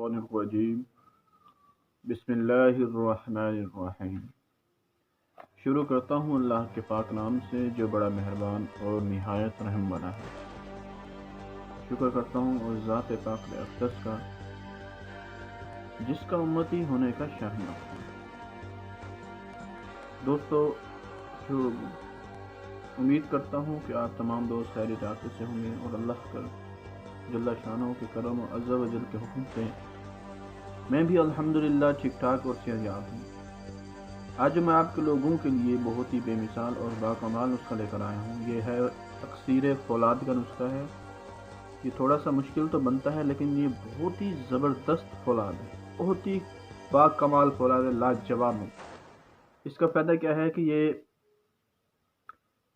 मिनश्शैतानिर्रजीम बिस्मिल्लाहिर्रहमानिर्रहीम। शुरू करता हूँ अल्लाह के पाक नाम से जो बड़ा मेहरबान और निहायत रहम वाला है। शुक्र करता हूँ उस ज़ात पाक अक़दस का जिसका उम्मती होने का शर्म है। दोस्तों, जो उम्मीद करता हूँ कि आप तमाम दोस्त खैर आफियत से होंगे और अल्लाह का जल्ला शानो के करम और अज़्ज़ा वजल के हुक्म से मैं भी अल्हम्दुलिल्लाह ठीक ठाक और सेहतयाब हूँ। आज मैं आपके लोगों के लिए बहुत ही बेमिसाल और बाकमाल नुस्खा लेकर आया हूँ। ये है अक्सीर फौलाद का नुस्खा है। ये थोड़ा सा मुश्किल तो बनता है लेकिन ये बहुत ही ज़बरदस्त फौलाद है, बहुत ही बाकमाल फौलाद है, लाजवाब है। इसका फ़ायदा क्या है कि ये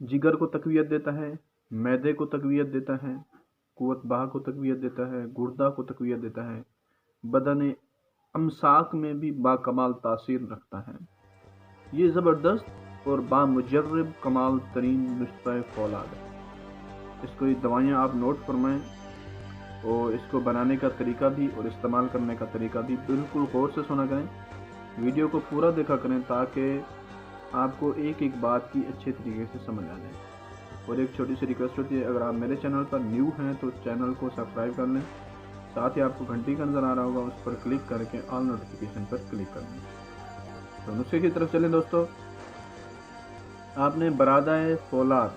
जिगर को तक़वियत देता है, मैदे को तक़वियत देता है, कुव्वत बाह को तक़वियत देता है, गुर्दा को तक़वियत देता है, बदन अमसाक में भी बाकमाल तासीर रखता है। ये ज़बरदस्त और बामुजर्रब कमाल तरीन नुस्ख़ा फौलाद है। इसको ये दवाइयाँ आप नोट फरमाएँ और इसको बनाने का तरीका भी और इस्तेमाल करने का तरीका भी बिल्कुल गौर से सुना करें। वीडियो को पूरा देखा करें ताकि आपको एक एक बात की अच्छे तरीके से समझ आ जाए। और एक छोटी सी रिक्वेस्ट होती है, अगर आप मेरे चैनल पर न्यू हैं तो चैनल को सब्सक्राइब कर लें। साथ ही आपको घंटी का नज़र आ रहा होगा, उस पर क्लिक करके ऑल नोटिफिकेशन पर क्लिक कर लें। तो नुस्खे की तरफ चलें दोस्तों। आपने बरादाए फौलाद,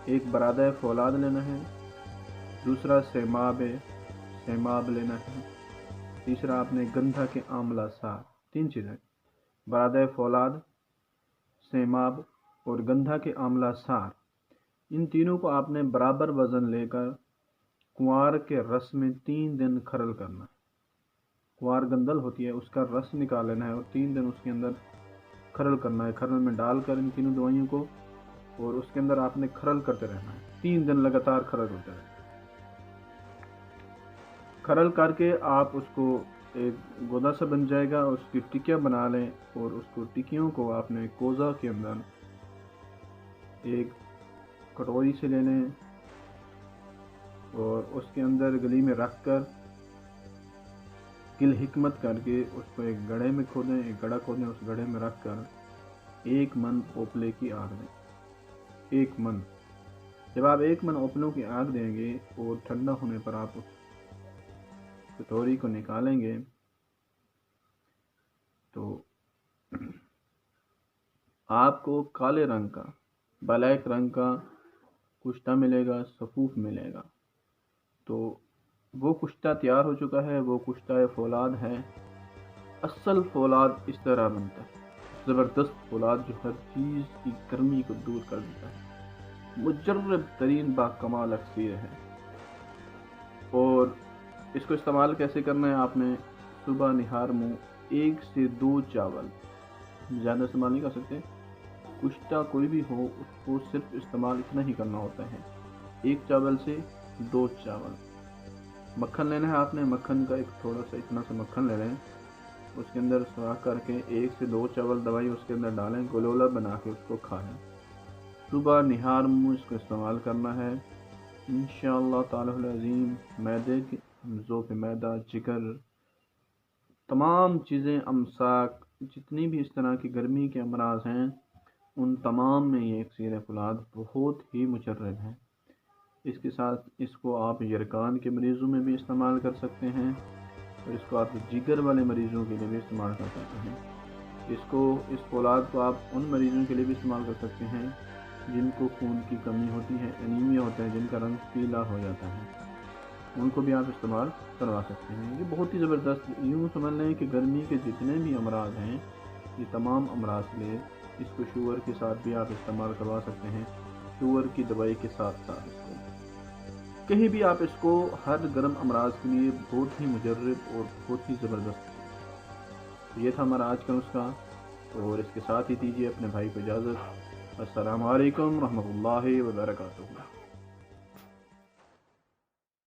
एक बरादाए फौलाद लेना है, दूसरा सेमाब लेना है, तीसरा आपने गंधा के आमला सार। तीन चीज़ें, बरादाए फौलाद, सेमाब और गंधा के आमला सार। इन तीनों को आपने बराबर वज़न लेकर कुंवार के रस में 3 दिन खरल करना है। कुंवार गंदल होती है उसका रस निकाल लेना है और 3 दिन उसके अंदर खरल करना है। खरल में डालकर इन तीनों दवाइयों को और उसके अंदर आपने खरल करते रहना है। 3 दिन लगातार खरल करते रहना है। खरल करके आप उसको एक गोदा सा बन जाएगा, उसकी टिकिया बना लें और उसको टिकियों को आपने कोज़ा के अंदर एक कटोरी से ले लें और उसके अंदर गली में रख कर किल हिकमत करके उसको एक गड्ढे में खोदें, एक गड्ढा खोदें, उस गड्ढे में रख कर 1 मन ओपले की आग दें। 1 मन। जब आप 1 मन ओपलों की आग देंगे और ठंडा होने पर आप उस कटोरी को निकालेंगे तो आपको काले रंग का, ब्लैक रंग का कुश्ता मिलेगा, सफूफ मिलेगा। तो वो कुश्ता तैयार हो चुका है, वो कुश्ता फौलाद है। असल फौलाद इस तरह बनता है, ज़बरदस्त फौलाद जो हर चीज़ की गर्मी को दूर कर देता है, मुजर्रब तरीन बाकमाल अक्सीर है। और इसको इस्तेमाल कैसे करना है, आपने सुबह निहार मुँह 1 से 2 चावल, ज़्यादा इस्तेमाल नहीं कर सकते। कुश्ता कोई भी हो उसको सिर्फ इस्तेमाल इतना ही करना होता है, 1 चावल से 2 चावल। मक्खन लेना है आपने, मक्खन का एक थोड़ा सा इतना सा मक्खन ले लें, उसके अंदर सुराख करके 1 से 2 चावल दवाई उसके अंदर डालें, गोलोला बना के उसको खा लें। सुबह निहार मुँह इसको इस्तेमाल करना है इंशाअल्लाह ताला अज़ीम। मैदे के ज़ोफ़ मैदा, जिगर, तमाम चीज़ें, अमसाक, जितनी भी इस तरह की गर्मी के अमराज हैं उन तमाम में ये अक्सीर फौलाद बहुत ही मुजर्रब है। इसके साथ इसको आप यरकान के मरीज़ों में भी इस्तेमाल कर सकते हैं और इसको आप जिगर वाले मरीज़ों के लिए भी इस्तेमाल कर सकते हैं। इस फौलाद को आप उन मरीज़ों के लिए भी इस्तेमाल कर सकते हैं जिनको खून की कमी होती है, एनीमिया होता है, जिनका रंग पीला हो जाता है, उनको भी आप इस्तेमाल करवा सकते हैं। ये बहुत ही ज़बरदस्त, यूँ समझ लें कि गर्मी के जितने भी अमराज हैं ये तमाम अमराज ले। इसको शुगर के साथ भी आप इस्तेमाल करवा सकते हैं, शुगर की दवाई के साथ साथ इसको कहीं भी आप इसको हर गर्म अमराज के लिए बहुत ही मुजर्रब और बहुत ही ज़बरदस्त। तो ये था हमारा आज का नुस्खा और इसके साथ ही दीजिए अपने भाई को इजाज़त। अस्सलामु अलैकुम रहमतुल्लाहि व बरकातुहू।